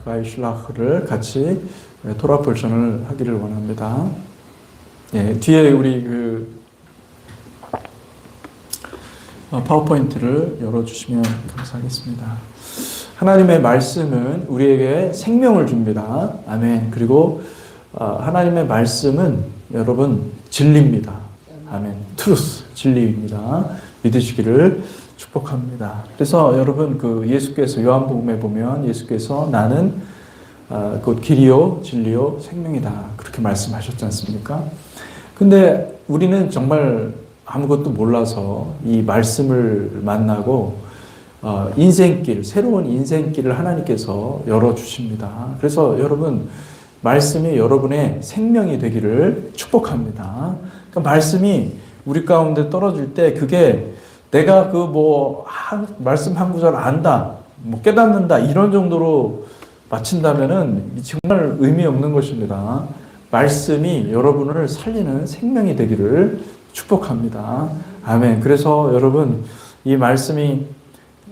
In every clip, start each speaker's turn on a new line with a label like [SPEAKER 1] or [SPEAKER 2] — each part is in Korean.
[SPEAKER 1] 바이실라흐를 같이 토라 포션을 하기를 원합니다. 예, 뒤에 우리 파워포인트를 열어주시면 감사하겠습니다. 하나님의 말씀은 우리에게 생명을 줍니다. 아멘. 그리고 하나님의 말씀은 여러분 진리입니다. 아멘. 트루스, 진리입니다. 믿으시기를 축복합니다. 그래서 여러분 예수께서 요한복음에 보면 예수께서 나는 곧 길이요 진리요 생명이다 그렇게 말씀하셨지 않습니까? 근데 우리는 정말 아무것도 몰라서 이 말씀을 만나고 인생길, 새로운 인생길을 하나님께서 열어주십니다. 그래서 여러분 말씀이 여러분의 생명이 되기를 축복합니다. 그러니까 말씀이 우리 가운데 떨어질 때 그게 내가 말씀 한 구절 안다, 깨닫는다 이런 정도로 마친다면은 정말 의미 없는 것입니다. 말씀이 여러분을 살리는 생명이 되기를 축복합니다. 아멘. 그래서 여러분 이 말씀이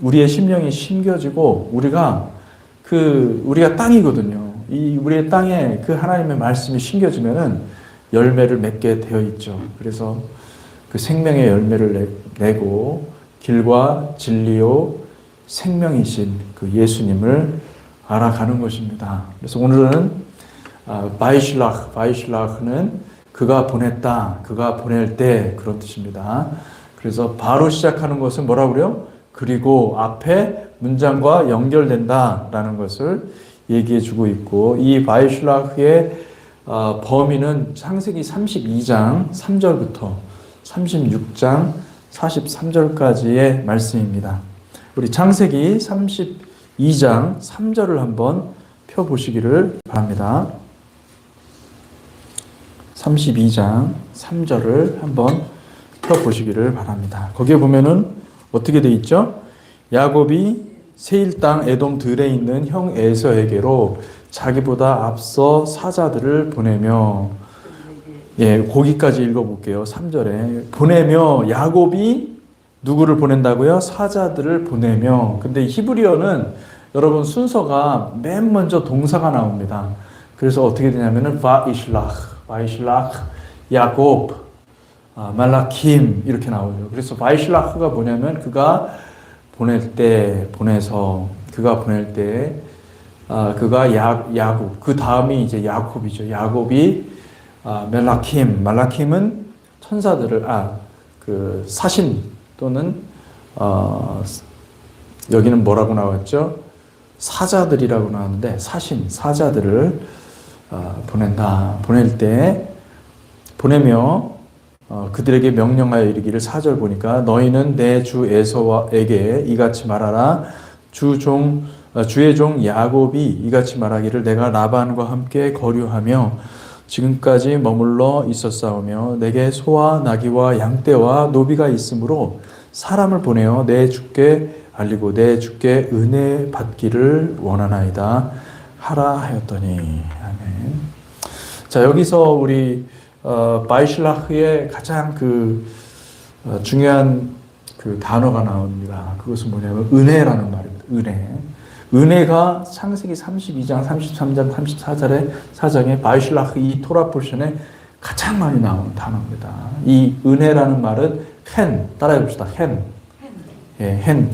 [SPEAKER 1] 우리의 심령이 심겨지고 우리가 땅이거든요. 이 우리의 땅에 그 하나님의 말씀이 심겨지면은 열매를 맺게 되어 있죠. 그래서 그 생명의 열매를 내고 길과 진리요 생명이신 그 예수님을 알아가는 것입니다. 그래서 오늘은 바이실라흐는 그가 보냈다, 그가 보낼 때 그런 뜻입니다. 그래서 바로 시작하는 것은 뭐라고 그래요? 그리고 앞에 문장과 연결된다라는 것을 얘기해 주고 있고 이 바이실라흐의 범위는 창세기 32장 3절부터 36장 43절까지의 말씀입니다. 우리 창세기 32장 3절을 한번 펴보시기를 바랍니다. 32장 3절을 한번 펴보시기를 바랍니다. 거기에 보면은 어떻게 되어 있죠? 야곱이 세일 땅 에돔 들에 있는 형 에서에게로 자기보다 앞서 사자들을 보내며 거기까지 읽어볼게요. 3절에 보내며 야곱이 누구를 보낸다고요? 사자들을 보내며. 근데 히브리어는 여러분 순서가 맨 먼저 동사가 나옵니다. 그래서 어떻게 되냐면은 바이실라흐, 야곱, 말라킴 이렇게 나오죠. 그래서 바이실라흐가 뭐냐면 그가 보낼 때, 그가 보낼 때, 그가 야곱, 그 다음이 이제 야곱이죠. 야곱이 말라킴은 천사들을, 사신 또는, 여기는 뭐라고 나왔죠? 사자들이라고 나왔는데, 사자들을 보낼 때, 보내며, 그들에게 명령하여 이르기를 4절 보니까 너희는 내 주 에서에게 이같이 말하라. 주의 종 야곱이 이같이 말하기를 내가 라반과 함께 거류하며 지금까지 머물러 있었사오며 내게 소와 나귀와 양떼와 노비가 있으므로 사람을 보내어 내 주께 알리고 내 주께 은혜 받기를 원하나이다 하라 하였더니. 아멘. 자, 여기서 우리 바이실라흐의 가장 중요한 단어가 나옵니다. 그것은 뭐냐면 은혜라는 말입니다. 은혜가 창세기 32장, 33장, 34장의 바이실라흐 이 토라 포션에 가장 많이 나오는 단어입니다. 이 은혜라는 말은 따라해 봅시다. 헨.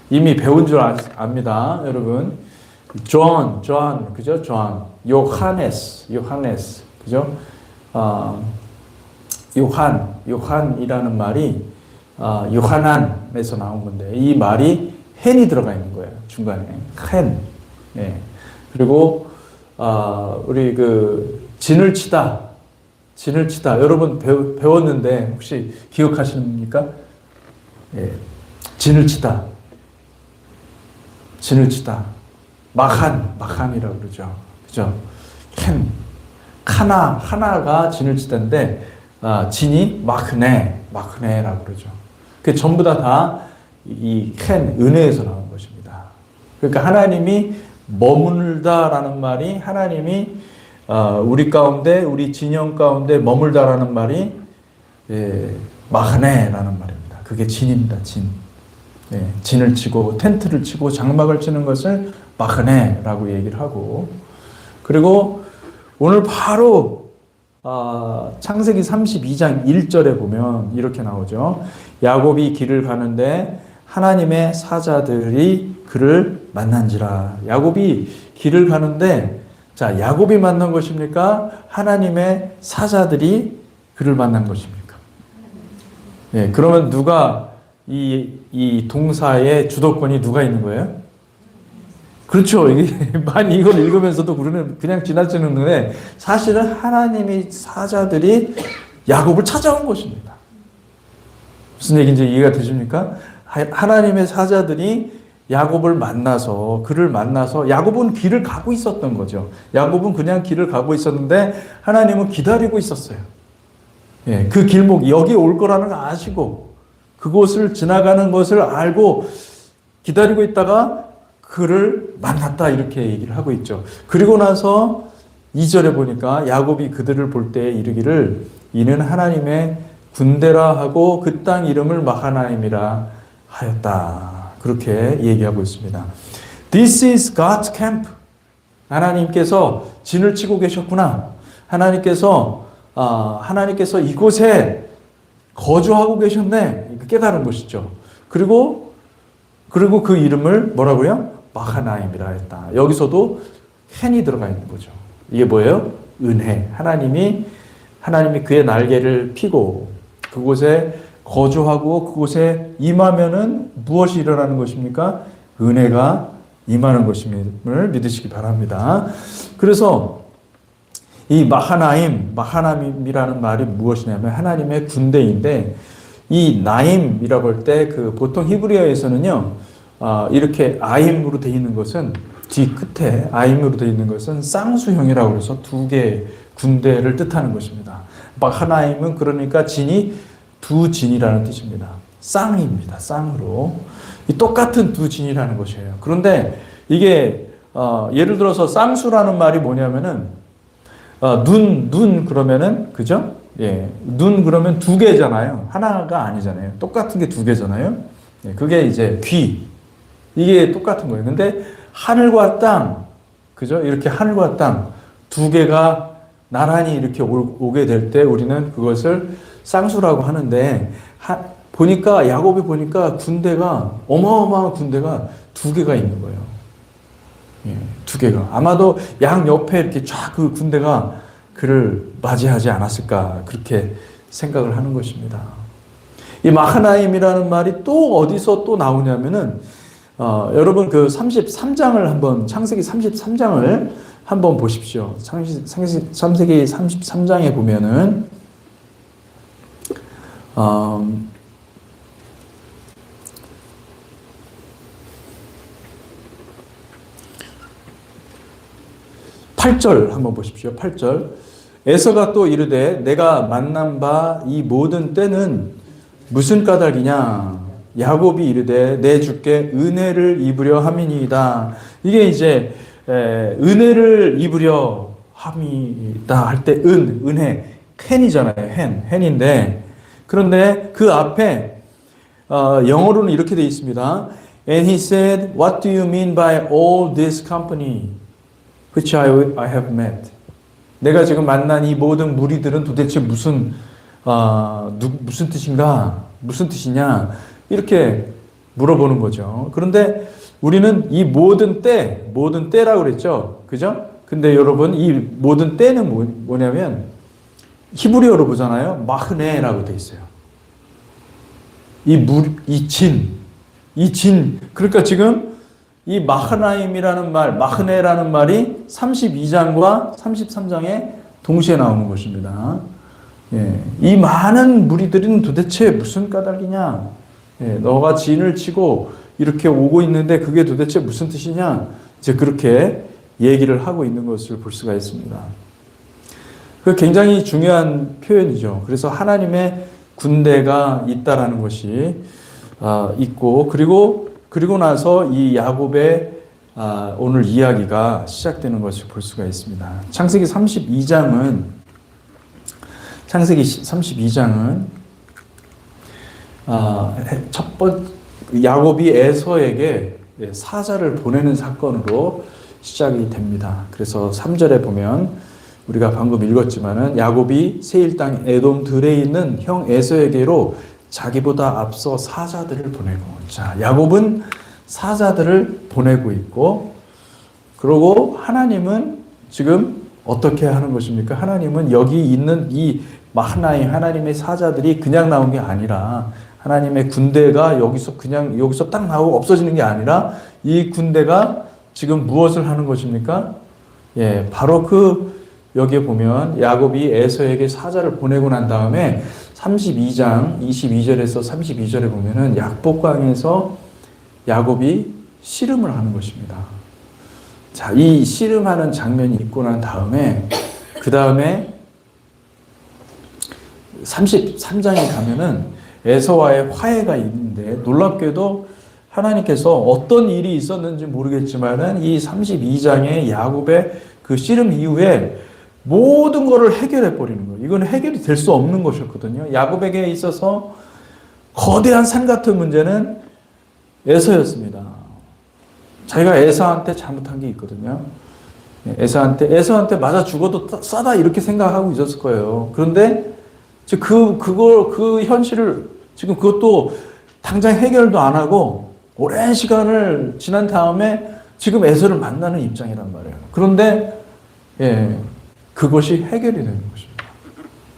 [SPEAKER 1] 이미 배운 줄 아닙니다. 여러분. 존, 그죠? 요하네스, 그죠? 요한이라는 말이 요하난에서 나온 건데 이 말이 헨이 들어가 있는 거예요. 중간에 헨. 그리고 우리 진을 치다 여러분 배웠는데 혹시 기억하십니까? 진을 치다 마한이라고 그러죠. 그죠? 하나가 진을 치다인데 진이 마크네라고 그러죠. 그 전부 다 이 은혜에서 나온 것입니다. 그러니까 하나님이 머물다라는 말이 하나님이 우리 가운데 우리 진영 가운데 머물다라는 말이 마크네라는 말입니다. 그게 진입니다. 진. 진을 치고 텐트를 치고 장막을 치는 것을 마흐네라고 얘기를 하고, 그리고 오늘 바로 창세기 32장 1절에 보면 이렇게 나오죠. 야곱이 길을 가는데 하나님의 사자들이 그를 만난지라. 야곱이 길을 가는데, 자, 야곱이 만난 것입니까? 하나님의 사자들이 그를 만난 것입니까? 그러면 누가 이 동사의 주도권이 누가 있는 거예요? 그렇죠. 많이 이걸 읽으면서도 우리는 그냥 지나치는 눈에 사실은 하나님의 사자들이 야곱을 찾아온 것입니다. 무슨 얘기인지 이해가 되십니까? 하나님의 사자들이 야곱을 만나서, 그를 만나서, 야곱은 길을 가고 있었던 거죠. 야곱은 그냥 길을 가고 있었는데 하나님은 기다리고 있었어요. 그 길목, 여기 올 거라는 걸 아시고 그곳을 지나가는 것을 알고 기다리고 있다가 그를 만났다, 이렇게 얘기를 하고 있죠. 그리고 나서 2절에 보니까 야곱이 그들을 볼 때 이르기를 이는 하나님의 군대라 하고 그 땅 이름을 마하나임이라 하였다. 그렇게 얘기하고 있습니다. This is God's camp. 하나님께서 진을 치고 계셨구나. 하나님께서 이곳에 거주하고 계셨네. 깨달은 것이죠. 그리고 그 이름을 뭐라고요? 마하나임이라 했다. 여기서도 헨이 들어가 있는 거죠. 이게 뭐예요? 은혜. 하나님이 그의 날개를 피고 그곳에 거주하고 그곳에 임하면은 무엇이 일어나는 것입니까? 은혜가 임하는 것임을 믿으시기 바랍니다. 그래서 이 마하나임이라는 말이 무엇이냐면 하나님의 군대인데, 이 나임이라고 할 때 보통 히브리어에서는요, 이렇게 아임으로 되어 있는 것은 뒤 끝에 아임으로 되어 있는 것은 쌍수형이라고 해서 두 개의 군대를 뜻하는 것입니다. 마하나임은 그러니까 진이 두 진이라는 뜻입니다. 쌍입니다. 쌍으로. 똑같은 두 진이라는 것이에요. 그런데 이게 예를 들어서 쌍수라는 말이 뭐냐면은 눈 그러면은 그죠? 눈 그러면 두 개잖아요. 하나가 아니잖아요. 똑같은 게 두 개잖아요. 그게 이제 귀. 이게 똑같은 거예요. 근데 하늘과 땅, 그죠? 이렇게 하늘과 땅 두 개가 나란히 이렇게 오게 될 때 우리는 그것을 쌍수라고 하는데, 야곱이 보니까 군대가, 어마어마한 군대가 두 개가 있는 거예요. 두 개가. 아마도 양 옆에 이렇게 쫙 그 군대가 그를 맞이하지 않았을까, 그렇게 생각을 하는 것입니다. 이 마하나임이라는 말이 또 어디서 또 나오냐면은, 여러분 33장을 한번, 창세기 33장을 한번 보십시오. 창세기 33장에 보면은, 8절 한번 보십시오. 8절. 에서가 또 이르되 내가 만난 바 이 모든 때는 무슨 까닭이냐? 야곱이 이르되 내 주께 은혜를 입으려 함이니이다. 이게 이제 은혜를 입으려 함이다 할 때 은혜, 헨이잖아요. 헨인데, 그런데 그 앞에 영어로는 이렇게 되어 있습니다. And he said, What do you mean by all this company which I have met? 내가 지금 만난 이 모든 무리들은 도대체 무슨 뜻인가? 무슨 뜻이냐? 이렇게 물어보는 거죠. 그런데 우리는 이 모든 때라고 그랬죠. 그죠? 근데 여러분, 이 모든 때는 뭐냐면, 히브리어로 보잖아요. 마흐네라고 돼 있어요. 이 진. 그러니까 지금 이 마하나임이라는 말, 마흐네라는 말이 32장과 33장에 동시에 나오는 것입니다. 이 많은 무리들은 도대체 무슨 까닭이냐? 너가 진을 치고 이렇게 오고 있는데 그게 도대체 무슨 뜻이냐? 이제 그렇게 얘기를 하고 있는 것을 볼 수가 있습니다. 그 굉장히 중요한 표현이죠. 그래서 하나님의 군대가 있다라는 것이 있고, 그리고 나서 이 야곱의 오늘 이야기가 시작되는 것을 볼 수가 있습니다. 창세기 32장은 야곱이 에서에게 사자를 보내는 사건으로 시작이 됩니다. 그래서 3절에 보면 우리가 방금 읽었지만은 야곱이 세일 땅 에돔 들에 있는 형 에서에게로 자기보다 앞서 사자들을 보내고, 자, 야곱은 사자들을 보내고 있고, 그리고 하나님은 지금 어떻게 하는 것입니까? 하나님은 여기 있는 이 마하나임 하나님의 사자들이 그냥 나온 게 아니라, 하나님의 군대가 여기서 딱 나오고 없어지는 게 아니라, 이 군대가 지금 무엇을 하는 것입니까? 바로 여기에 보면 야곱이 에서에게 사자를 보내고 난 다음에 32장 22절에서 32절에 보면은 약복강에서 야곱이 씨름을 하는 것입니다. 자, 이 씨름하는 장면이 있고 난 다음에 그 다음에 33장에 가면은 에서와의 화해가 있는데, 놀랍게도 하나님께서 어떤 일이 있었는지 모르겠지만은 이 32장의 야곱의 그 씨름 이후에 모든 것을 해결해 버리는 거예요. 이건 해결이 될 수 없는 것이었거든요. 야곱에게 있어서 거대한 산 같은 문제는 에서였습니다. 자기가 에서한테 잘못한 게 있거든요. 에서한테 맞아 죽어도 싸다 이렇게 생각하고 있었을 거예요. 그런데 그 현실을 지금 그것도 당장 해결도 안 하고 오랜 시간을 지난 다음에 지금 에서를 만나는 입장이란 말이에요. 그런데 그것이 해결이 되는 것입니다.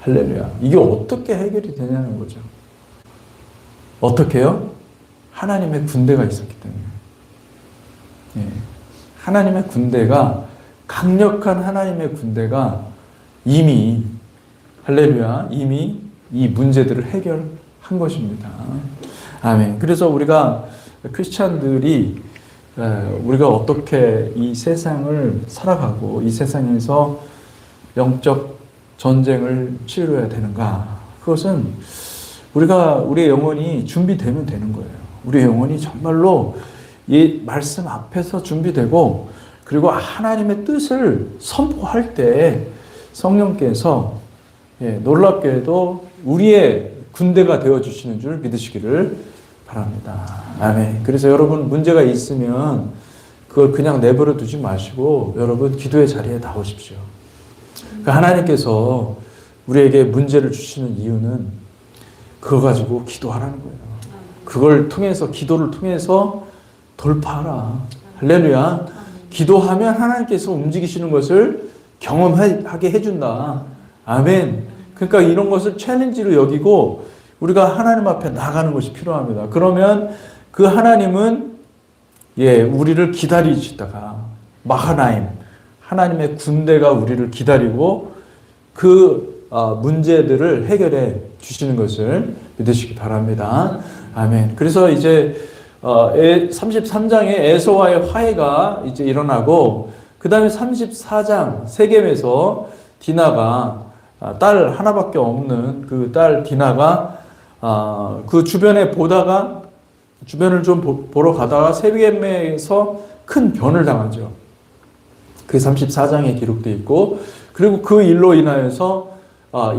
[SPEAKER 1] 할렐루야. 이게 어떻게 해결이 되냐는 거죠. 어떻게요? 하나님의 군대가 있었기 때문에. 하나님의 군대가, 강력한 하나님의 군대가 이미, 할렐루야, 이미 이 문제들을 해결한 것입니다. 아멘. 그래서 우리가 크리스찬들이 우리가 어떻게 이 세상을 살아가고 이 세상에서 영적 전쟁을 치러야 되는가? 그것은 우리의 영혼이 준비되면 되는 거예요. 우리의 영혼이 정말로 이 말씀 앞에서 준비되고, 그리고 하나님의 뜻을 선포할 때 성령께서 놀랍게도 우리의 군대가 되어주시는 줄 믿으시기를 바랍니다. 아멘. 그래서 여러분 문제가 있으면 그걸 그냥 내버려 두지 마시고 여러분 기도의 자리에 나오십시오. 그러니까 하나님께서 우리에게 문제를 주시는 이유는 그거 가지고 기도하라는 거예요. 그걸 통해서, 기도를 통해서 돌파하라. 할렐루야. 기도하면 하나님께서 움직이시는 것을 경험하게 해준다. 아멘. 그러니까 이런 것을 챌린지로 여기고 우리가 하나님 앞에 나가는 것이 필요합니다. 그러면 그 하나님은 우리를 기다리시다가 마하나임, 하나님의 군대가 우리를 기다리고 그 문제들을 해결해 주시는 것을 믿으시기 바랍니다. 아멘. 그래서 이제 33장에 에서와의 화해가 이제 일어나고, 그 다음에 34장 세겜에서 디나가, 딸 하나밖에 없는 그 딸 디나가 그 주변에 보다가, 주변을 좀 보러 가다가 세겜에서 큰 변을 당하죠. 그 34장에 기록되어 있고, 그리고 그 일로 인하여서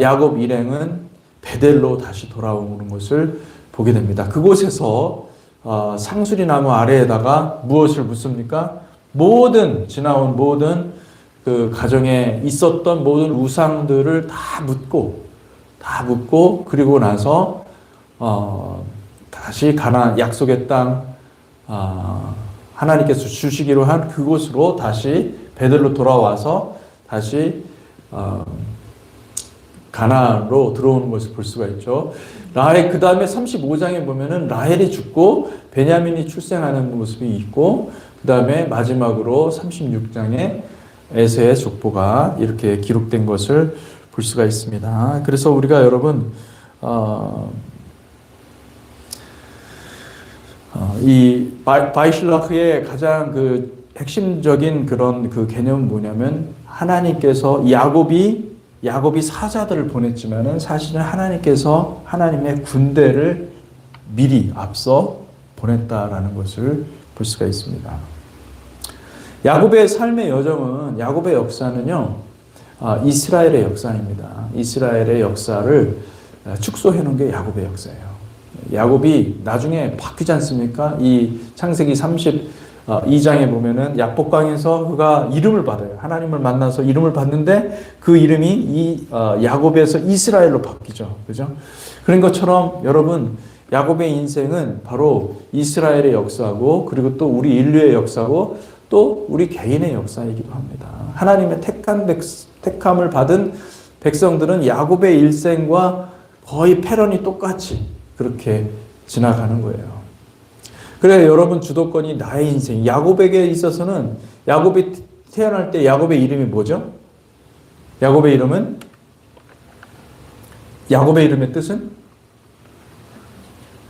[SPEAKER 1] 야곱 일행은 베델로 다시 돌아오는 것을 보게 됩니다. 그곳에서 상수리 나무 아래에다가 무엇을 묻습니까? 지나온 모든 그 가정에 있었던 모든 우상들을 다 묻고 그리고 나서 다시 가나안 약속의 땅 하나님께서 주시기로 한 그곳으로 다시 베들로 돌아와서 다시 가나안으로 들어오는 것을 볼 수가 있죠. 그 다음에 35장에 보면은 라헬이 죽고 베냐민이 출생하는 모습이 있고, 그 다음에 마지막으로 36장에 에서의 족보가 이렇게 기록된 것을 볼 수가 있습니다. 그래서 우리가 여러분 이 바이실라크의 가장 그 핵심적인 그런 그 개념은 뭐냐면, 하나님께서 야곱이 사자들을 보냈지만은 사실은 하나님께서 하나님의 군대를 미리 앞서 보냈다라는 것을 볼 수가 있습니다. 야곱의 삶의 여정은, 야곱의 역사는요, 이스라엘의 역사입니다. 이스라엘의 역사를 축소해 놓은 게 야곱의 역사예요. 야곱이 나중에 바뀌지 않습니까? 이 창세기 32장에 보면은 약복강에서 그가 이름을 받아요. 하나님을 만나서 이름을 받는데 그 이름이 이 야곱에서 이스라엘로 바뀌죠. 그죠? 그런 것처럼 여러분 야곱의 인생은 바로 이스라엘의 역사고 그리고 또 우리 인류의 역사고 또 우리 개인의 역사이기도 합니다. 하나님의 택함을 받은 백성들은 야곱의 일생과 거의 패런이 똑같이 그렇게 지나가는 거예요. 그래 여러분 주도권이 나의 인생. 야곱에게 있어서는 야곱이 태어날 때 야곱의 이름이 뭐죠? 야곱의 이름의 뜻은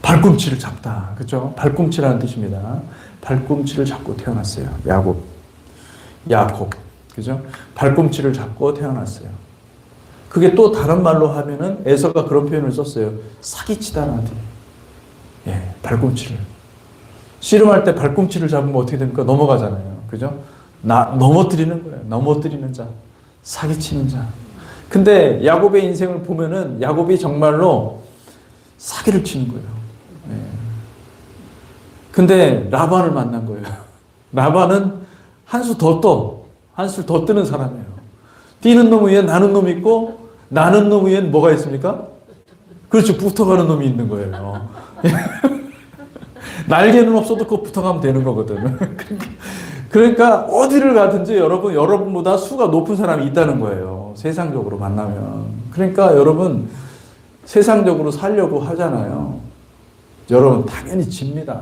[SPEAKER 1] 발꿈치를 잡다. 그렇죠? 발꿈치라는 뜻입니다. 발꿈치를 잡고 태어났어요. 야곱. 그죠? 발꿈치를 잡고 태어났어요. 그게 또 다른 말로 하면은 에서가 그런 표현을 썼어요. 사기치다는 아들. 예, 발꿈치를. 씨름할 때 발꿈치를 잡으면 어떻게 됩니까? 넘어가잖아요. 그죠? 넘어뜨리는 거예요. 넘어뜨리는 자. 사기치는 자. 근데 야곱의 인생을 보면은 야곱이 정말로 사기를 치는 거예요. 예. 근데 라반을 만난 거예요. 라반은 한 수 더 뜨는 사람이에요. 뛰는 놈 위에 나는 놈이 있고 나는 놈 위엔 뭐가 있습니까? 그렇죠. 붙어가는 놈이 있는 거예요. 날개는 없어도 그거 붙어가면 되는 거거든. 그러니까 어디를 가든지 여러분보다 수가 높은 사람이 있다는 거예요. 세상적으로 만나면. 그러니까 여러분 세상적으로 살려고 하잖아요. 여러분 당연히 집니다.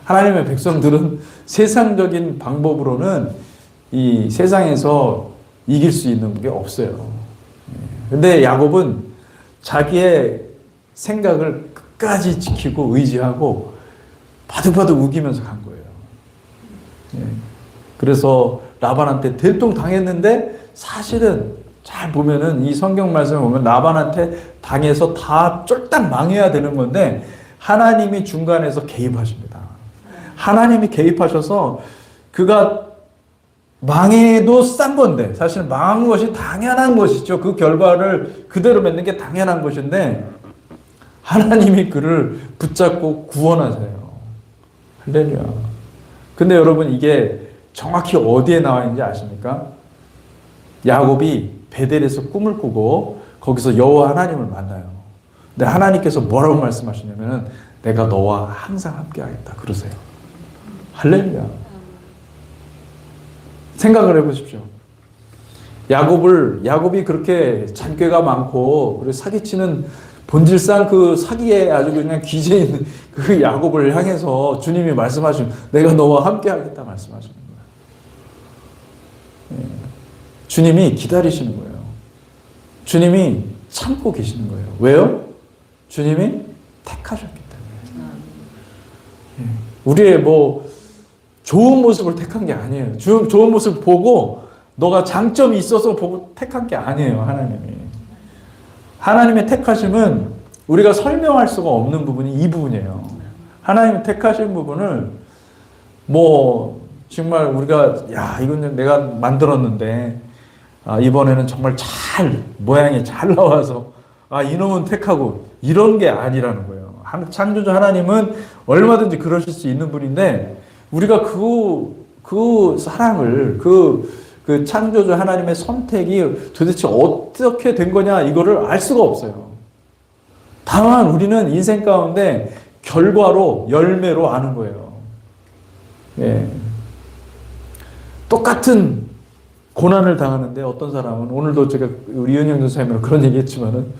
[SPEAKER 1] 하나님의 백성들은 세상적인 방법으로는 이 세상에서 이길 수 있는 게 없어요. 근데 야곱은 자기의 생각을 끝까지 지키고 의지하고 바득바득 우기면서 간 거예요. 그래서 라반한테 들통 당했는데 사실은 잘 보면은 이 성경 말씀을 보면 라반한테 당해서 다 쫄딱 망해야 되는 건데 하나님이 중간에서 개입하십니다. 하나님이 개입하셔서 그가 망해도 싼 건데 사실 망한 것이 당연한 것이죠. 그 결과를 그대로 맺는 게 당연한 것인데 하나님이 그를 붙잡고 구원하세요. 할렐루야. 근데 여러분 이게 정확히 어디에 나와 있는지 아십니까? 야곱이 베델에서 꿈을 꾸고 거기서 여호와 하나님을 만나요. 근데 하나님께서 뭐라고 말씀하시냐면은 내가 너와 항상 함께 하겠다 그러세요. 할렐루야. 생각을 해보십시오. 야곱이 그렇게 잔꾀가 많고 그리고 사기치는 본질상 그 사기에 아주 그냥 기재 있는 그 야곱을 향해서 주님이 말씀하시면 내가 너와 함께 하겠다 말씀하시는 거예요. 주님이 기다리시는 거예요. 주님이 참고 계시는 거예요. 왜요? 주님이 택하셨기 때문에. 우리의 좋은 모습을 택한 게 아니에요. 좋은 모습 보고 너가 장점이 있어서 보고 택한 게 아니에요. 하나님의 택하심은 우리가 설명할 수가 없는 부분이 이 부분이에요. 하나님의 택하신 부분을 정말 우리가 이건 내가 만들었는데 이번에는 정말 모양이 잘 나와서 이놈은 택하고 이런 게 아니라는 거예요. 창조주 하나님은 얼마든지 그러실 수 있는 분인데 우리가 그 사랑을 그 창조주 하나님의 선택이 도대체 어떻게 된 거냐 이거를 알 수가 없어요. 다만 우리는 인생 가운데 결과로 열매로 아는 거예요. 똑같은 고난을 당하는데 어떤 사람은 오늘도 제가 우리 이은영 전사님으로 그런 얘기했지만은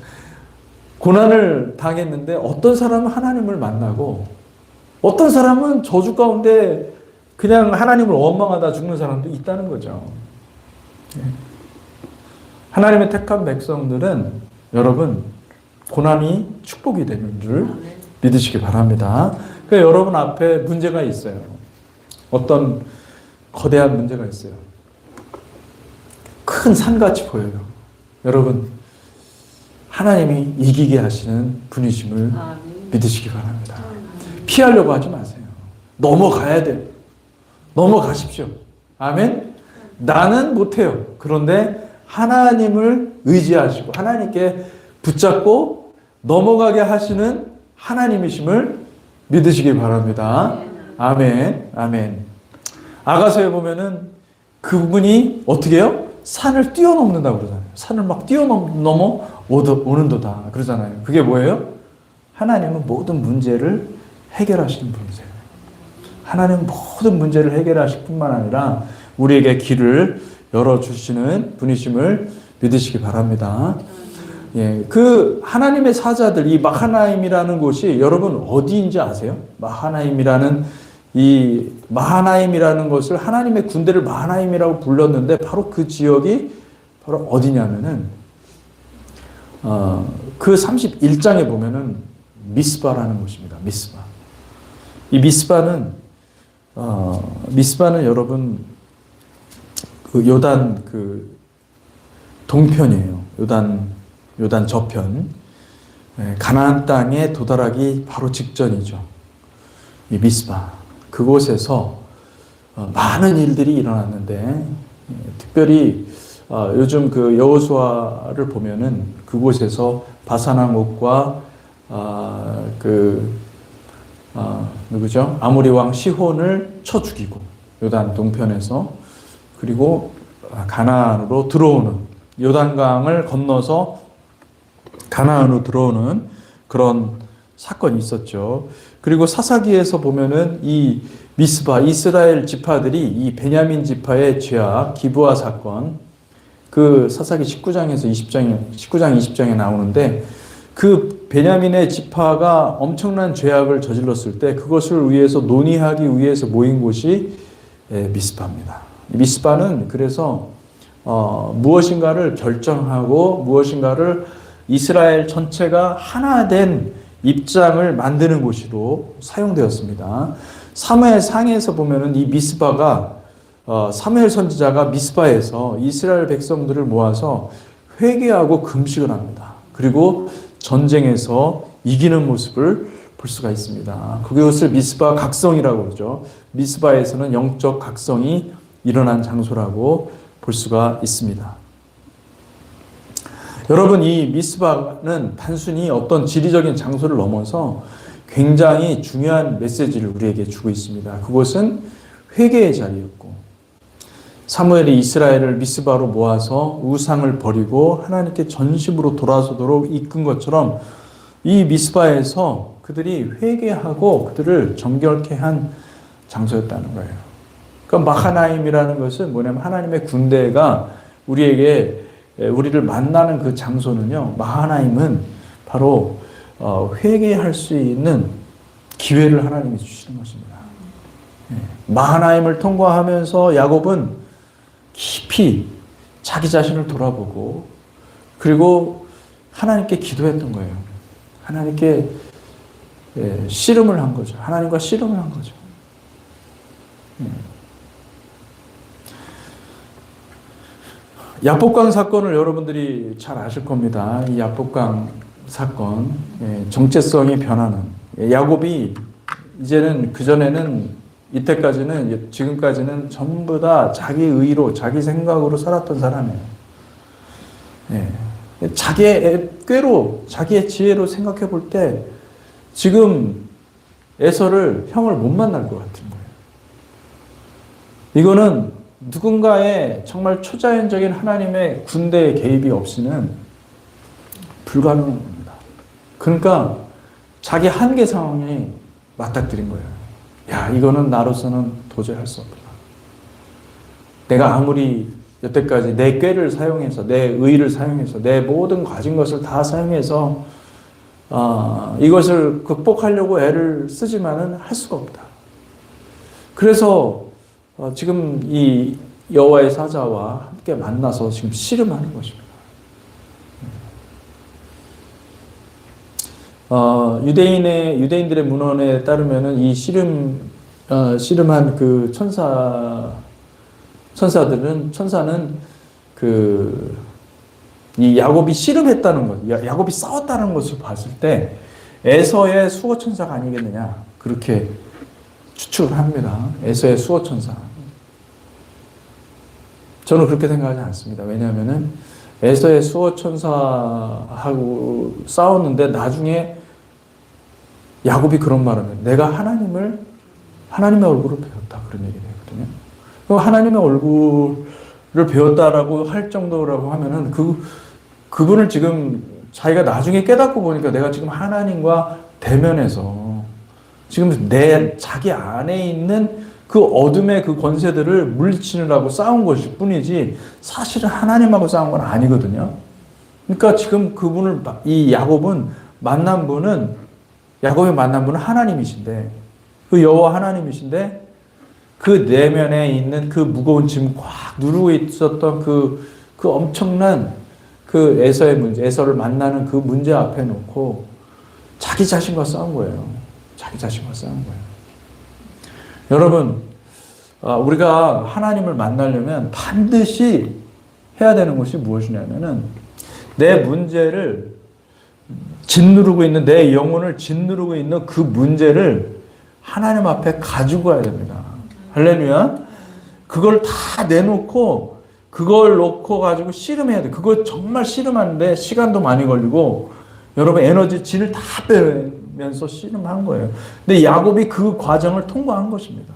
[SPEAKER 1] 고난을 당했는데 어떤 사람은 하나님을 만나고 어떤 사람은 저주 가운데 그냥 하나님을 원망하다 죽는 사람도 있다는 거죠. 하나님의 택한 백성들은 여러분 고난이 축복이 되는 줄 믿으시기 바랍니다. 그러니까 여러분 앞에 문제가 있어요. 어떤 거대한 문제가 있어요. 큰 산같이 보여요. 여러분 하나님이 이기게 하시는 분이심을 믿으시기 바랍니다. 피하려고 하지 마세요. 넘어가야 돼요. 넘어가십시오. 아멘. 나는 못해요. 그런데 하나님을 의지하시고 하나님께 붙잡고 넘어가게 하시는 하나님이심을 믿으시기 바랍니다. 아멘, 아멘. 아가서에 보면은 그분이 어떻게 해요? 산을 뛰어넘는다고 그러잖아요. 산을 막 뛰어넘어 오는도다 그러잖아요. 그게 뭐예요? 하나님은 모든 문제를 해결하시는 분이세요. 하나님은 모든 문제를 해결하실 뿐만 아니라 우리에게 길을 열어주시는 분이심을 믿으시기 바랍니다. 예, 그 하나님의 사자들, 이 마하나임이라는 곳이 여러분 어디인지 아세요? 마하나임이라는 것을 하나님의 군대를 마하나임이라고 불렀는데 바로 그 지역이 바로 어디냐면은 그 31장에 보면은 미스바라는 곳입니다. 미스바. 이 미스바는 여러분 그 요단 그 동편이에요. 요단 저편. 가나안 땅에 도달하기 바로 직전이죠. 이 미스바. 그곳에서 많은 일들이 일어났는데 특별히 요즘 그 여호수아를 보면은 그곳에서 바산왕국과 누구죠? 아모리 왕 시혼을 쳐 죽이고 요단 동편에서 그리고 가나안으로 들어오는 요단강을 건너서 가나안으로 들어오는 그런 사건이 있었죠. 그리고 사사기에서 보면은 이 미스바 이스라엘 지파들이 이 베냐민 지파의 죄악 기브아 사건 그 사사기 19장에서 20장에 나오는데 그 베냐민의 지파가 엄청난 죄악을 저질렀을 때 그것을 위해서 논의하기 위해서 모인 곳이 미스바입니다. 미스바는 그래서 무엇인가를 결정하고 무엇인가를 이스라엘 전체가 하나 된 입장을 만드는 곳으로 사용되었습니다. 사무엘 상에서 보면은 이 미스바가 사무엘 선지자가 미스바에서 이스라엘 백성들을 모아서 회개하고 금식을 합니다. 그리고 전쟁에서 이기는 모습을 볼 수가 있습니다. 그것을 미스바 각성이라고 그러죠. 미스바에서는 영적 각성이 일어난 장소라고 볼 수가 있습니다. 여러분, 이 미스바는 단순히 어떤 지리적인 장소를 넘어서 굉장히 중요한 메시지를 우리에게 주고 있습니다. 그곳은 회개의 자리였고 사무엘이 이스라엘을 미스바로 모아서 우상을 버리고 하나님께 전심으로 돌아서도록 이끈 것처럼 이 미스바에서 그들이 회개하고 그들을 정결케 한 장소였다는 거예요. 그러니까 마하나임이라는 것은 뭐냐면 하나님의 군대가 우리를 만나는 그 장소는요. 마하나임은 바로 회개할 수 있는 기회를 하나님이 주시는 것입니다. 마하나임을 통과하면서 야곱은 깊이 자기 자신을 돌아보고 그리고 하나님께 기도했던 거예요. 하나님께 씨름을 한 거죠. 하나님과 씨름을 한 거죠. 야복강 사건을 여러분들이 잘 아실 겁니다. 이 야복강 사건, 정체성이 변하는. 야곱이 이제는 그전에는 이때까지는 지금까지는 전부 다 자기 의로 자기 생각으로 살았던 사람이에요. 자기의 꾀로 자기의 지혜로 생각해 볼 때 지금 에서를 형을 못 만날 것 같은 거예요. 이거는 누군가의 정말 초자연적인 하나님의 군대의 개입이 없이는 불가능한 겁니다. 그러니까 자기 한계 상황에 맞닥뜨린 거예요. 야, 이거는 나로서는 도저히 할 수 없다. 내가 아무리 여태까지 내 꾀를 사용해서 내 의를 사용해서 내 모든 가진 것을 다 사용해서 이것을 극복하려고 애를 쓰지만은 할 수가 없다. 그래서 지금 이 여호와의 사자와 함께 만나서 지금 씨름하는 것입니다. 유대인들의 문헌에 따르면은 이 씨름한 그 천사는 이 야곱이 씨름했다는 것, 야곱이 싸웠다는 것을 봤을 때 에서의 수호 천사가 아니겠느냐 그렇게 추측을 합니다. 에서의 수호 천사. 저는 그렇게 생각하지 않습니다. 왜냐하면은 에서의 수호 천사하고 싸웠는데 나중에 야곱이 그런 말을 해요. 내가 하나님의 얼굴을 배웠다. 그런 얘기를 했거든요. 하나님의 얼굴을 배웠다라고 할 정도라고 하면은 그분을 지금 자기가 나중에 깨닫고 보니까 내가 지금 하나님과 대면해서 지금 자기 안에 있는 그 어둠의 그 권세들을 물리치느라고 싸운 것일 뿐이지 사실은 하나님하고 싸운 건 아니거든요. 그러니까 지금 야곱이 만난 분은 하나님이신데, 그 여호와 하나님이신데, 그 내면에 있는 그 무거운 짐 꽉 누르고 있었던 그 엄청난 그 에서를 만나는 그 문제 앞에 놓고 자기 자신과 싸운 거예요. 자기 자신과 싸운 거예요. 여러분, 우리가 하나님을 만나려면 반드시 해야 되는 것이 무엇이냐면은 내 문제를 짓누르고 있는, 내 영혼을 짓누르고 있는 그 문제를 하나님 앞에 가지고 가야 됩니다. 할렐루야. 그걸 다 내놓고 그걸 놓고 가지고 씨름해야 돼. 그거 정말 씨름하는데 시간도 많이 걸리고 여러분 에너지 진을 다 빼면서 씨름한 거예요. 근데 야곱이 그 과정을 통과한 것입니다.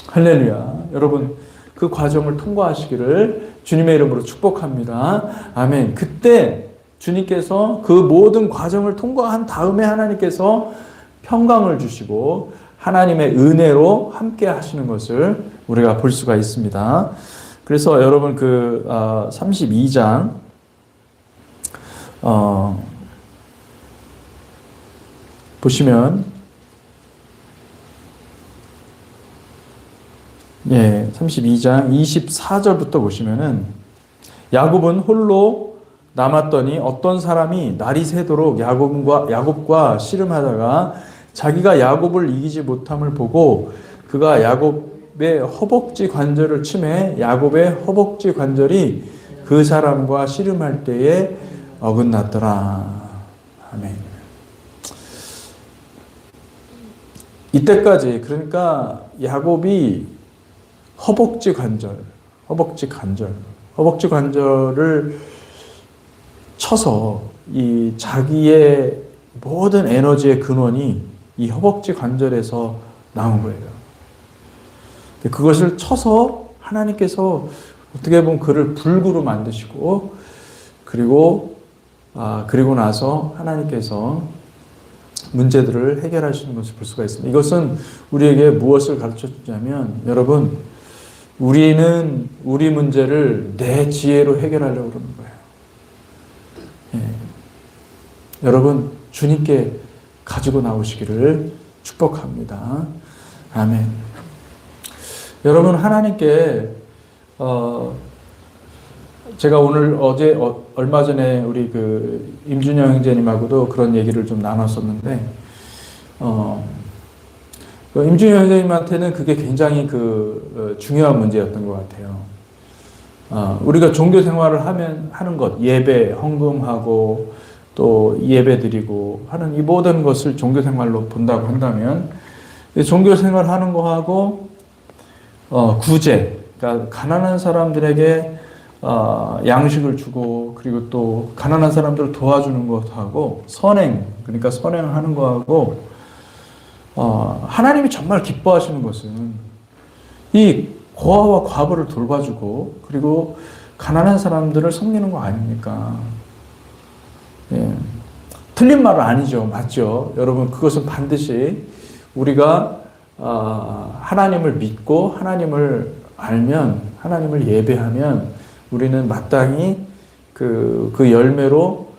[SPEAKER 1] 할렐루야. 여러분 그 과정을 통과하시기를 주님의 이름으로 축복합니다. 아멘. 그때 주님께서 그 모든 과정을 통과한 다음에 하나님께서 평강을 주시고 하나님의 은혜로 함께 하시는 것을 우리가 볼 수가 있습니다. 그래서 여러분 32장 보시면 32장 24절부터 보시면은 야곱은 홀로 남았더니 어떤 사람이 날이 새도록 야곱과 씨름하다가 자기가 야곱을 이기지 못함을 보고 그가 야곱의 허벅지 관절을 치매 야곱의 허벅지 관절이 그 사람과 씨름할 때에 어긋났더라. 아멘. 이때까지 그러니까 야곱이 허벅지 관절을 쳐서 이 자기의 모든 에너지의 근원이 이 허벅지 관절에서 나온 거예요. 그것을 쳐서 하나님께서 어떻게 보면 그를 불구로 만드시고 그리고 나서 하나님께서 문제들을 해결하시는 것을 볼 수가 있습니다. 이것은 우리에게 무엇을 가르쳐 주냐면 여러분 우리는 우리 문제를 내 지혜로 해결하려고 그러는 거예요. 여러분 주님께 가지고 나오시기를 축복합니다. 아멘. 여러분 하나님께 제가 얼마 전에 우리 임준영 형제님하고도 그런 얘기를 좀 나눴었는데 임준영 형제님한테는 그게 굉장히 중요한 문제였던 것 같아요. 우리가 종교 생활을 하는 것, 예배, 헌금하고 또 예배 드리고 하는 이 모든 것을 종교 생활로 본다고 한다면 종교 생활 하는 거하고 구제, 그러니까 가난한 사람들에게 양식을 주고 그리고 또 가난한 사람들을 도와주는 것하고 그러니까 선행하는 거하고 하나님이 정말 기뻐하시는 것은 이 고아와 과부를 돌봐주고 그리고 가난한 사람들을 섬기는 거 아닙니까? 틀린 말은 아니죠. 맞죠? 여러분 그것은 반드시 우리가 하나님을 믿고 하나님을 알면 하나님을 예배하면 우리는 마땅히 그 열매로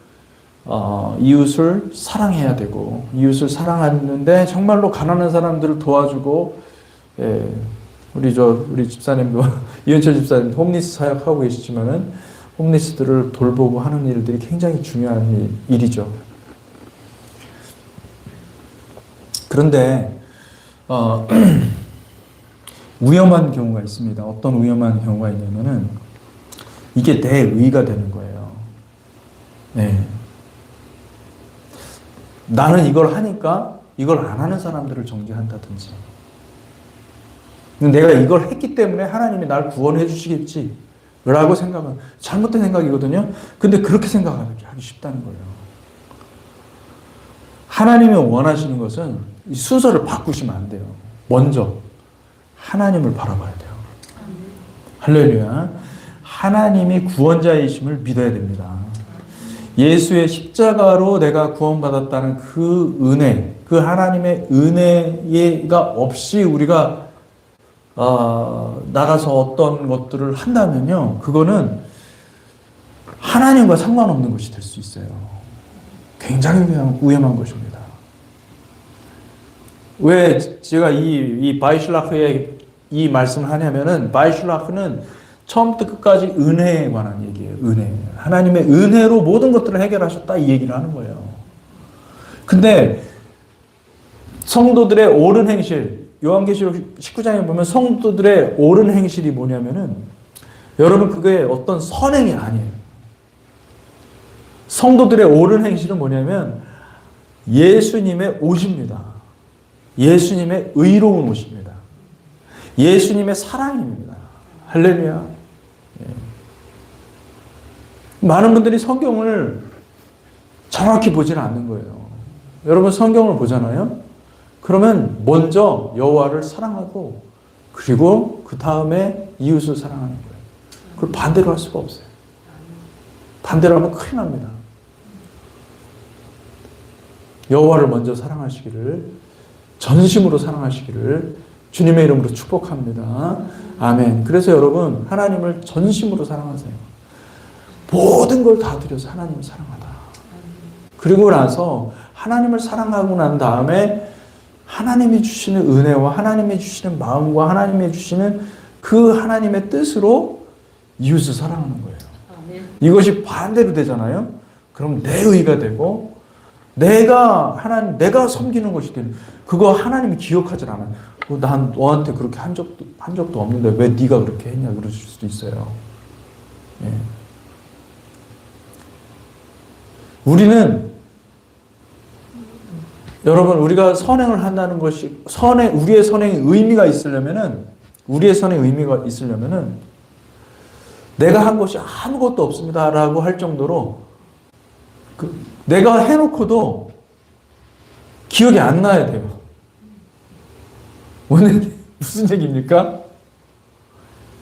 [SPEAKER 1] 이웃을 사랑해야 되고 이웃을 사랑하는데 정말로 가난한 사람들을 도와주고 우리 집사님도 이현철 집사님 홈리스 사역하고 계시지만은 홈리스들을 돌보고 하는 일들이 굉장히 중요한 일이죠. 그런데 위험한 경우가 있습니다. 어떤 위험한 경우가 있냐면은 이게 내 의가 되는 거예요. 나는 이걸 하니까 이걸 안 하는 사람들을 정죄한다든지 내가 이걸 했기 때문에 하나님이 날 구원해 주시겠지 라고 생각은 잘못된 생각이거든요. 근데 그렇게 생각하기 쉽다는 거예요. 하나님이 원하시는 것은 이 순서를 바꾸시면 안 돼요. 먼저 하나님을 바라봐야 돼요. 할렐루야. 하나님이 구원자이심을 믿어야 됩니다. 예수의 십자가로 내가 구원받았다는 그 은혜, 그 하나님의 은혜가 없이 우리가 나가서 어떤 것들을 한다면요, 그거는 하나님과 상관없는 것이 될 수 있어요. 굉장히 위험한 것입니다. 왜 제가 이 바이슐라흐의 이 말씀을 하냐면은, 바이슐라흐는 처음부터 끝까지 은혜에 관한 얘기예요. 은혜. 하나님의 은혜로 모든 것들을 해결하셨다, 이 얘기를 하는 거예요. 근데 성도들의 옳은 행실, 요한계시록 19장에 보면 성도들의 옳은 행실이 뭐냐면은, 여러분, 그게 어떤 선행이 아니에요. 성도들의 옳은 행실은 뭐냐면 예수님의 옷입니다. 예수님의 의로운 옷입니다. 예수님의 사랑입니다. 할렐루야. 예. 많은 분들이 성경을 정확히 보지는 않는 거예요. 여러분, 성경을 보잖아요. 그러면 먼저 여호와를 사랑하고, 그리고 그 다음에 이웃을 사랑하는 거예요. 그걸 반대로 할 수가 없어요. 반대로 하면 큰일 납니다. 여호와를 먼저 사랑하시기를, 전심으로 사랑하시기를 주님의 이름으로 축복합니다. 아멘. 그래서 여러분, 하나님을 전심으로 사랑하세요. 모든 걸 다 드려서 하나님을 사랑하다. 그리고 나서 하나님을 사랑하고 난 다음에 하나님이 주시는 은혜와 하나님이 주시는 마음과 하나님이 주시는 그 하나님의 뜻으로 이웃을 사랑하는 거예요. 이것이 반대로 되잖아요. 그럼 내 의가 되고 내가 섬기는 것이 되는, 그거 하나님이 기억하지 않아요. 난 너한테 그렇게 한 적도 없는데 왜 네가 그렇게 했냐 그러실 수도 있어요. 예. 여러분, 우리가 선행을 한다는 것이, 우리의 선행에 의미가 있으려면은 내가 한 것이 아무것도 없습니다라고 할 정도로, 내가 해놓고도 기억이 안 나야 돼요. 오늘 무슨 얘기입니까?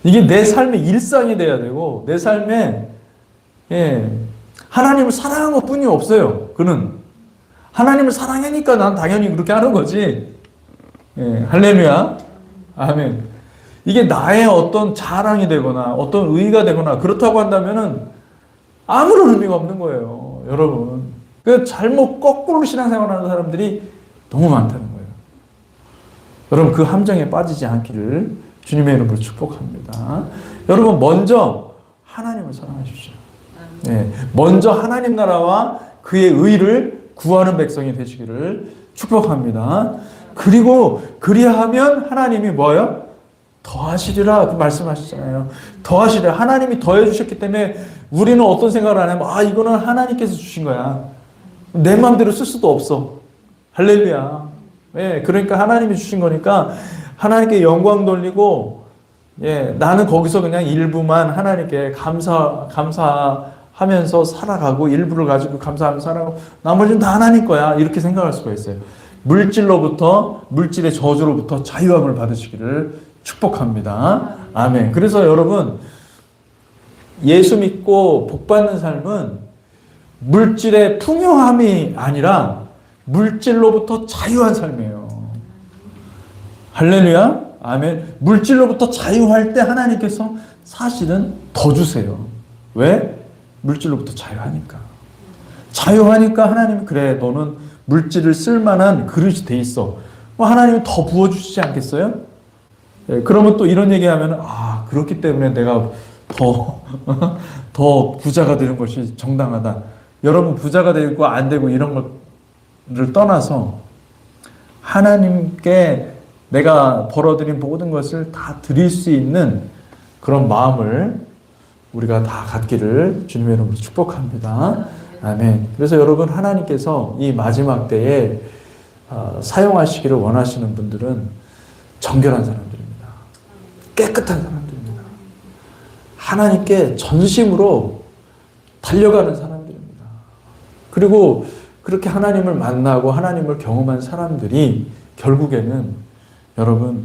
[SPEAKER 1] 이게 내 삶의 일상이 돼야 되고, 내 삶에, 하나님을 사랑한 것 뿐이 없어요. 그는 하나님을 사랑하니까 난 당연히 그렇게 하는 거지. 할렐루야. 아멘. 이게 나의 어떤 자랑이 되거나 어떤 의의가 되거나 그렇다고 한다면은 아무런 의미가 없는 거예요. 여러분. 그 잘못 거꾸로 신앙생활하는 사람들이 너무 많다는 거예요. 여러분, 그 함정에 빠지지 않기를 주님의 이름으로 축복합니다. 여러분, 먼저 하나님을 사랑하십시오. 먼저 하나님 나라와 그의 의를 구하는 백성이 되시기를 축복합니다. 그리고 그리하면 하나님이 뭐예요? 더하시리라, 그 말씀하시잖아요. 더하시리라. 하나님이 더해 주셨기 때문에 우리는 어떤 생각을 안 하면, 이거는 하나님께서 주신 거야. 내 마음대로 쓸 수도 없어. 할렐루야. 그러니까 하나님이 주신 거니까 하나님께 영광 돌리고, 나는 거기서 그냥 일부만 하나님께 감사하면서 살아가고, 일부를 가지고 감사하면서 살아가고, 나머지는 다 하나님 거야. 이렇게 생각할 수가 있어요. 물질의 저주로부터 자유함을 받으시기를 축복합니다. 아멘. 그래서 여러분, 예수 믿고 복 받는 삶은 물질의 풍요함이 아니라 물질로부터 자유한 삶이에요. 할렐루야. 아멘. 물질로부터 자유할 때 하나님께서 사실은 더 주세요. 왜? 물질로부터 자유하니까. 자유하니까 하나님이, 그래, 너는 물질을 쓸만한 그릇이 돼 있어. 하나님이 더 부어주시지 않겠어요? 그러면 또 이런 얘기하면, 그렇기 때문에 내가 더 부자가 되는 것이 정당하다. 여러분, 부자가 되고 안 되고 이런 것을 떠나서 하나님께 내가 벌어들인 모든 것을 다 드릴 수 있는 그런 마음을 우리가 다 갖기를 주님의 이름으로 축복합니다. 아멘. 그래서 여러분, 하나님께서 이 마지막 때에 사용하시기를 원하시는 분들은 정결한 사람들입니다. 깨끗한 사람들입니다. 하나님께 전심으로 달려가는 사람들입니다. 그리고 그렇게 하나님을 만나고 하나님을 경험한 사람들이 결국에는 여러분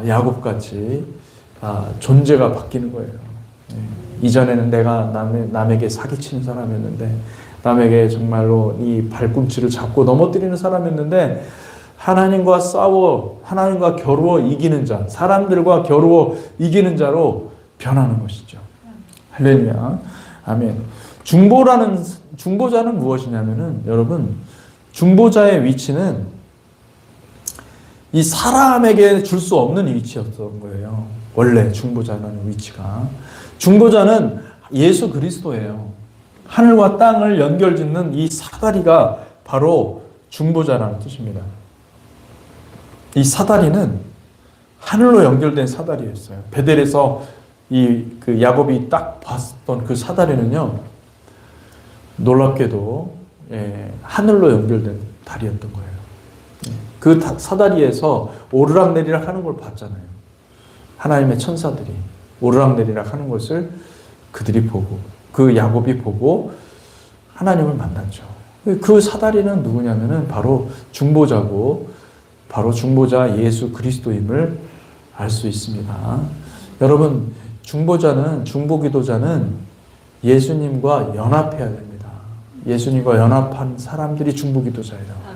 [SPEAKER 1] 야곱같이 존재가 바뀌는 거예요. 이전에는 내가 남에게 사기치는 사람이었는데, 남에게 정말로 이 발꿈치를 잡고 넘어뜨리는 사람이었는데, 하나님과 싸워, 하나님과 겨루어 이기는 자, 사람들과 겨루어 이기는 자로 변하는 것이죠. 할렐루야. 아멘. 중보자는 무엇이냐면은, 여러분, 중보자의 위치는 이 사람에게 줄 수 없는 위치였던 거예요. 원래 중보자라는 위치가. 중보자는 예수 그리스도예요. 하늘과 땅을 연결짓는 이 사다리가 바로 중보자라는 뜻입니다. 이 사다리는 하늘로 연결된 사다리였어요. 베델에서 그 야곱이 딱 봤던 그 사다리는요, 놀랍게도 하늘로 연결된 다리였던 거예요. 그 사다리에서 오르락내리락 하는 걸 봤잖아요. 하나님의 천사들이 오르락내리락 하는 것을 그들이 보고, 그 야곱이 보고 하나님을 만났죠. 그 사다리는 누구냐면은 바로 중보자고, 바로 중보자 예수 그리스도임을 알 수 있습니다. 여러분, 중보기도자는 예수님과 연합해야 됩니다. 예수님과 연합한 사람들이 중보기도자예요.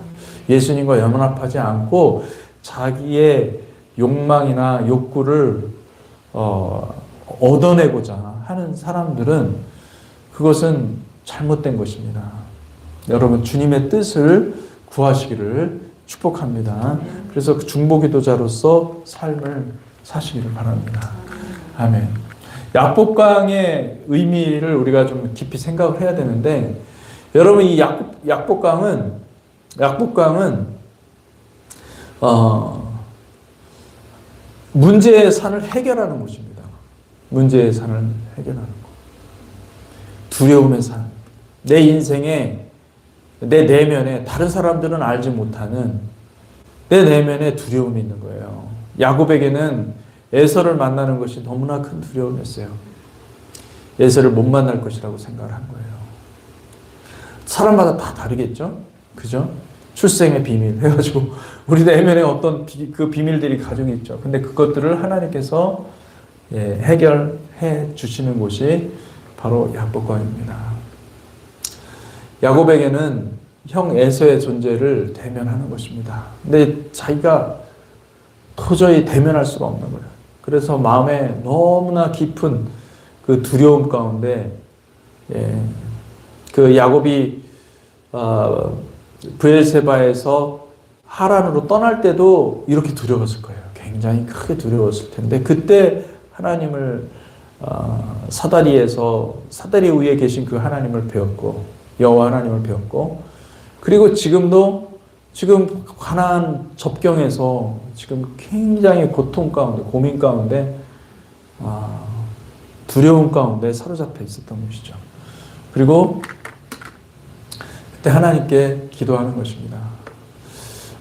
[SPEAKER 1] 예수님과 연합하지 않고 자기의 욕망이나 욕구를 얻어내고자 하는 사람들은 그것은 잘못된 것입니다. 여러분, 주님의 뜻을 구하시기를 축복합니다. 그래서 그 중보기도자로서 삶을 사시기를 바랍니다. 아멘. 약복강의 의미를 우리가 좀 깊이 생각을 해야 되는데, 여러분, 이 약복강은 문제의 산을 해결하는 곳입니다. 문제의 산을 해결하는 곳. 두려움의 산. 내 인생에, 내 내면에 다른 사람들은 알지 못하는 내 내면에 두려움이 있는 거예요. 야곱에게는 에서를 만나는 것이 너무나 큰 두려움이었어요. 에서를 못 만날 것이라고 생각을 한 거예요. 사람마다 다 다르겠죠? 그죠? 출생의 비밀 해가지고 우리 내면에 어떤 그 비밀들이 가지고 있죠. 근데 그것들을 하나님께서 해결해 주시는 곳이 바로 약복강입니다. 야곱에게는 형 에서의 존재를 대면하는 것입니다. 근데 자기가 도저히 대면할 수가 없는 거예요. 그래서 마음에 너무나 깊은 그 두려움 가운데 그 야곱이 브엘세바에서 하란으로 떠날 때도 이렇게 두려웠을 거예요. 굉장히 크게 두려웠을 텐데, 그때 하나님을 사다리 위에 계신 그 하나님을 배웠고, 여호와 하나님을 배웠고, 그리고 지금 가나안 접경에서 지금 굉장히 고통 가운데, 고민 가운데, 두려움 가운데 사로잡혀 있었던 것이죠. 그리고 그때 하나님께 기도하는 것입니다.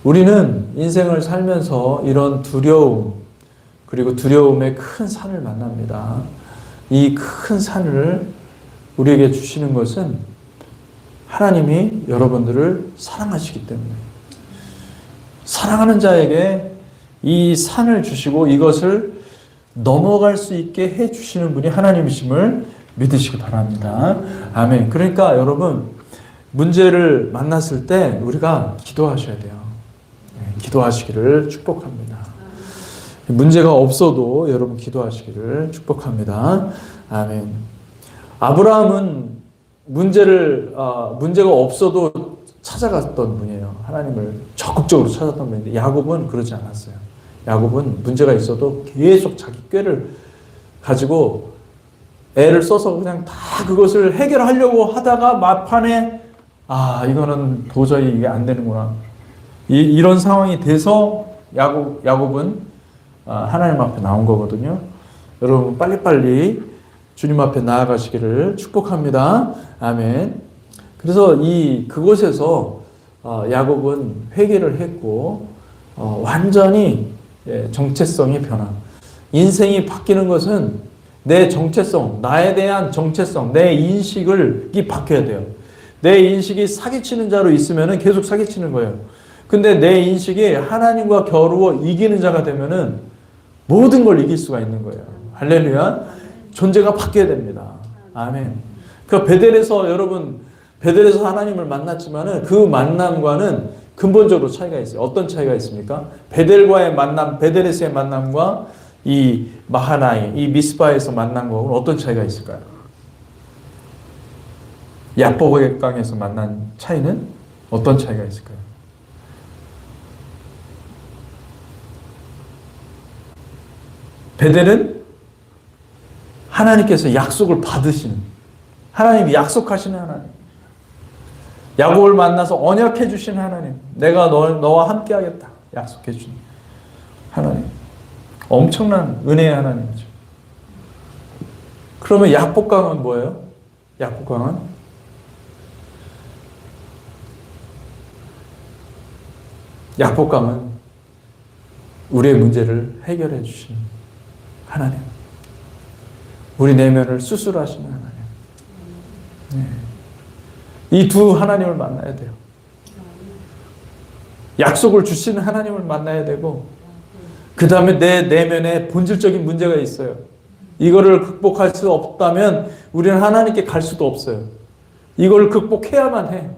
[SPEAKER 1] 우리는 인생을 살면서 이런 두려움, 그리고 두려움의 큰 산을 만납니다. 이 큰 산을 우리에게 주시는 것은 하나님이 여러분들을 사랑하시기 때문에, 사랑하는 자에게 이 산을 주시고 이것을 넘어갈 수 있게 해 주시는 분이 하나님이심을 믿으시기 바랍니다. 아멘. 그러니까 여러분, 문제를 만났을 때 우리가 기도하셔야 돼요. 기도하시기를 축복합니다. 문제가 없어도 여러분 기도하시기를 축복합니다. 아멘. 아브라함은 문제가 없어도 찾아갔던 분이에요. 하나님을 적극적으로 찾았던 분인데, 야곱은 그러지 않았어요. 야곱은 문제가 있어도 계속 자기 꾀를 가지고 애를 써서 그냥 다 그것을 해결하려고 하다가 막판에 이거는 도저히 이게 안 되는구나. 이런 상황이 돼서 야곱은 하나님 앞에 나온 거거든요. 여러분, 빨리빨리 주님 앞에 나아가시기를 축복합니다. 아멘. 그래서 그곳에서 야곱은 회개를 했고, 완전히 정체성이 변화. 인생이 바뀌는 것은 내 정체성, 나에 대한 정체성, 내 인식이 바뀌어야 돼요. 내 인식이 사기치는 자로 있으면은 계속 사기치는 거예요. 근데 내 인식이 하나님과 겨루어 이기는 자가 되면은 모든 걸 이길 수가 있는 거예요. 할렐루야. 존재가 바뀌어야 됩니다. 아멘. 그 베델에서 여러분, 베델에서 하나님을 만났지만은 그 만남과는 근본적으로 차이가 있어요. 어떤 차이가 있습니까? 베델과의 만남, 베델에서의 만남과 이 마하나임, 이 미스바에서 만난 거하고는 어떤 차이가 있을까요? 야복의 강에서 만난 차이는 어떤 차이가 있을까요? 베델은 하나님께서 약속을 받으시는, 하나님이 약속하시는 하나님, 야곱을 만나서 언약해 주신 하나님, 내가 너와 함께 하겠다 약속해 주신 하나님, 엄청난 은혜의 하나님이죠. 그러면 약복강은 뭐예요? 약복강은 우리의 문제를 해결해 주신 하나님, 우리 내면을 수술하시는 하나님. 이 두 하나님을 만나야 돼요. 약속을 주시는 하나님을 만나야 되고, 그 다음에 내 내면에 본질적인 문제가 있어요. 이거를 극복할 수 없다면 우리는 하나님께 갈 수도 없어요. 이걸 극복해야만 해.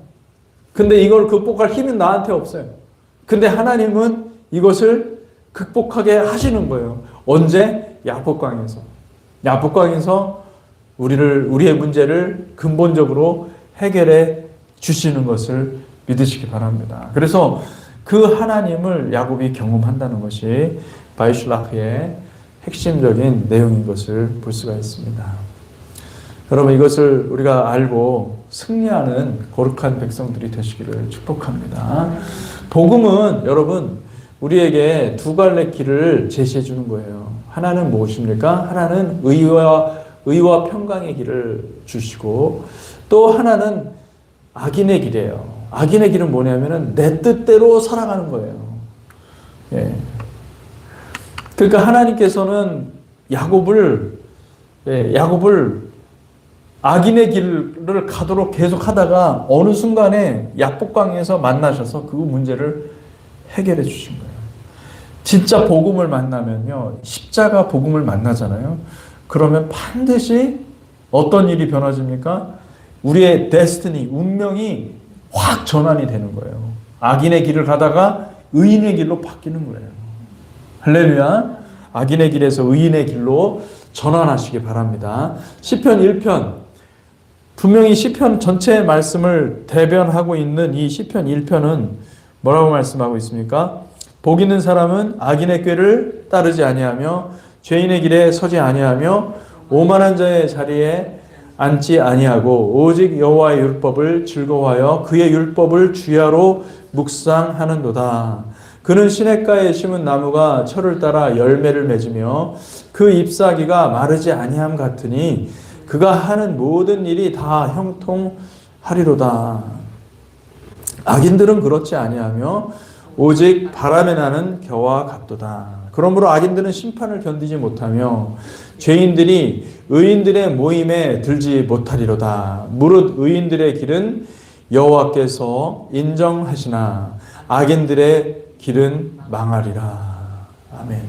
[SPEAKER 1] 근데 이걸 극복할 힘은 나한테 없어요. 근데 하나님은 이것을 극복하게 하시는 거예요. 언제? 야복강에서 우리의 문제를 근본적으로 해결해 주시는 것을 믿으시기 바랍니다. 그래서 그 하나님을 야곱이 경험한다는 것이 바이슐라크의 핵심적인 내용인 것을 볼 수가 있습니다. 여러분, 이것을 우리가 알고 승리하는 거룩한 백성들이 되시기를 축복합니다. 복음은 여러분, 우리에게 두 갈래 길을 제시해 주는 거예요. 하나는 무엇입니까? 하나는 의와 평강의 길을 주시고, 또 하나는 악인의 길이에요. 악인의 길은 뭐냐면은 내 뜻대로 살아가는 거예요. 예. 그러니까 하나님께서는 야곱을 악인의 길을 가도록 계속 하다가 어느 순간에 약복강에서 만나셔서 그 문제를 해결해 주신 거예요. 진짜 복음을 만나면요, 십자가 복음을 만나잖아요. 그러면 반드시 어떤 일이 변화집니까? 우리의 데스티니, 운명이 확 전환이 되는 거예요. 악인의 길을 가다가 의인의 길로 바뀌는 거예요. 할렐루야. 악인의 길에서 의인의 길로 전환하시기 바랍니다. 시편 1편, 분명히 시편 전체의 말씀을 대변하고 있는 이 시편 1편은 뭐라고 말씀하고 있습니까? 복 있는 사람은 악인의 꾀를 따르지 아니하며 죄인의 길에 서지 아니하며 오만한 자의 자리에 앉지 아니하고 오직 여호와의 율법을 즐거워하여 그의 율법을 주야로 묵상하는도다. 그는 시냇가에 심은 나무가 철을 따라 열매를 맺으며 그 잎사귀가 마르지 아니함 같으니 그가 하는 모든 일이 다 형통하리로다. 악인들은 그렇지 아니하며 오직 바람에 나는 겨와 같도다. 그러므로 악인들은 심판을 견디지 못하며 죄인들이 의인들의 모임에 들지 못하리로다. 무릇 의인들의 길은 여호와께서 인정하시나 악인들의 길은 망하리라. 아멘.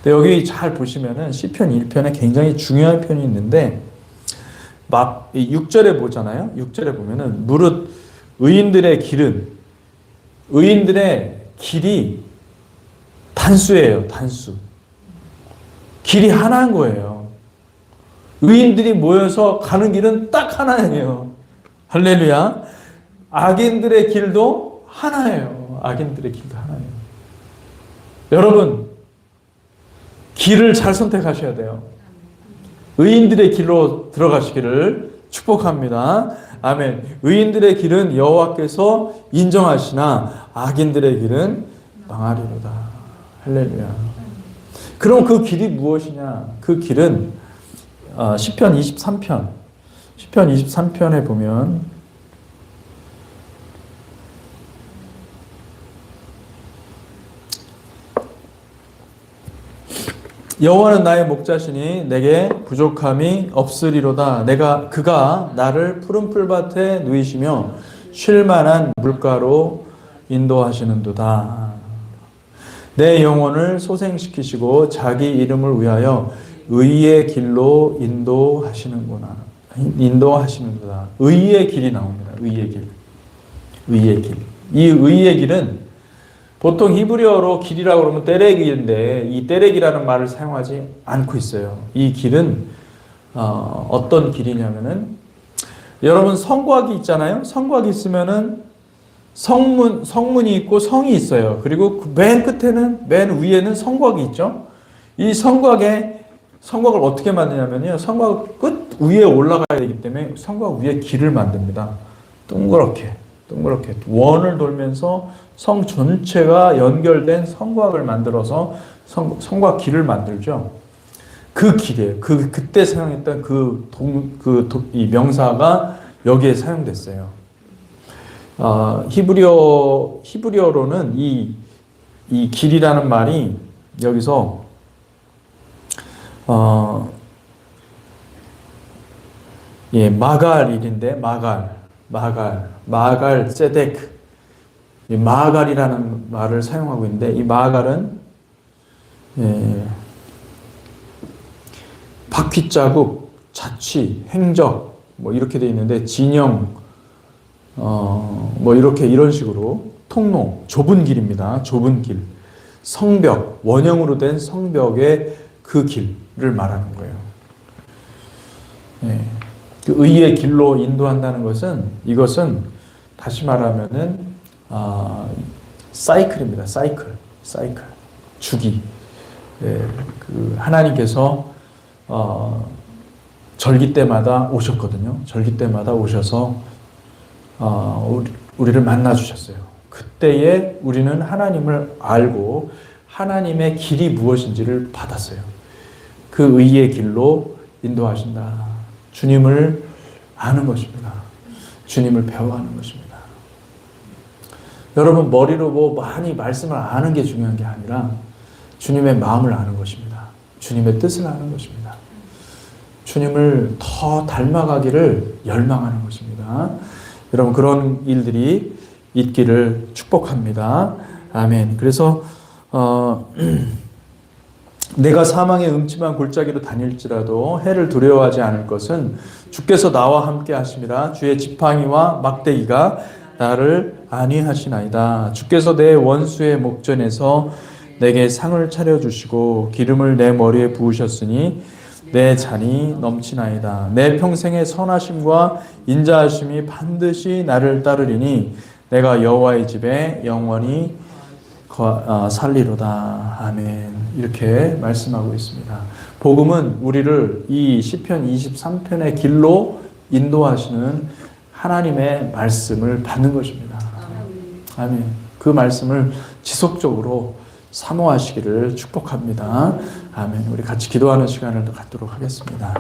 [SPEAKER 1] 여기 잘 보시면은 시편 1편에 굉장히 중요한 편이 있는데, 막 6절에 보잖아요. 6절에 보면은 무릇 의인들의 길이 단수예요. 단수. 길이 하나인 거예요. 의인들이 모여서 가는 길은 딱 하나예요. 할렐루야. 악인들의 길도 하나예요. 악인들의 길도 하나예요. 여러분, 길을 잘 선택하셔야 돼요. 의인들의 길로 들어가시기를 축복합니다. 아멘. 의인들의 길은 여호와께서 인정하시나 악인들의 길은 망하리로다. 할렐루야. 그럼 그 길이 무엇이냐? 그 길은 시편 23편에 보면 여호와는 나의 목자시니 내게 부족함이 없으리로다. 그가 나를 푸른 풀밭에 누이시며 쉴 만한 물가로 인도하시는도다. 내 영혼을 소생시키시고 자기 이름을 위하여 의의 길로 인도하시는구나. 인도하시는도다. 의의 길이 나옵니다. 의의 길. 의의 길. 이 의의 길은 보통 히브리어로 길이라고 그러면 떼레기인데 이 떼레기라는 말을 사용하지 않고 있어요. 이 길은 어떤 길이냐면은 여러분 성곽이 있잖아요. 성곽이 있으면은 성문이 있고 성이 있어요. 그리고 맨 끝에는 맨 위에는 성곽이 있죠. 이 성곽을 어떻게 만드냐면요. 성곽 끝 위에 올라가야 되기 때문에 성곽 위에 길을 만듭니다. 동그랗게 원을 돌면서 성 전체가 연결된 성곽을 만들어서 성곽 길을 만들죠. 그 길이에요. 그때 사용했던 이 명사가 여기에 사용됐어요. 히브리어로는 이 길이라는 말이 여기서 마갈일인데 마갈 세데크 마갈이라는 말을 사용하고 있는데 이 마갈은 바퀴자국, 자취, 행적 뭐 이렇게 돼 있는데 진영 뭐 이런 식으로 통로, 좁은 길입니다. 좁은 길, 성벽, 원형으로 된 성벽의 그 길을 말하는 거예요. 그 의의 길로 인도한다는 것은 이것은 다시 말하면은 사이클입니다. 사이클 주기. 그 하나님께서 절기 때마다 오셨거든요. 절기 때마다 오셔서 우리를 만나 주셨어요. 그때에 우리는 하나님을 알고 하나님의 길이 무엇인지를 받았어요. 그 의의 길로 인도하신다. 주님을 아는 것입니다. 주님을 배워가는 것입니다. 여러분 머리로 뭐 많이 말씀을 아는 게 중요한 게 아니라 주님의 마음을 아는 것입니다. 주님의 뜻을 아는 것입니다. 주님을 더 닮아가기를 열망하는 것입니다. 여러분 그런 일들이 있기를 축복합니다. 아멘. 그래서 내가 사망의 음침한 골짜기로 다닐지라도 해를 두려워하지 않을 것은 주께서 나와 함께 하심이라. 주의 지팡이와 막대기가 나를 안위하시나이다. 주께서 내 원수의 목전에서 내게 상을 차려주시고 기름을 내 머리에 부으셨으니 내 잔이 넘치나이다. 내 평생의 선하심과 인자하심이 반드시 나를 따르리니 내가 여호와의 집에 영원히 살리로다. 아멘. 이렇게 말씀하고 있습니다. 복음은 우리를 이 시편 23편의 길로 인도하시는 하나님의 말씀을 받는 것입니다. 아멘. 그 말씀을 지속적으로 사모하시기를 축복합니다. 아멘. 우리 같이 기도하는 시간을 갖도록 하겠습니다.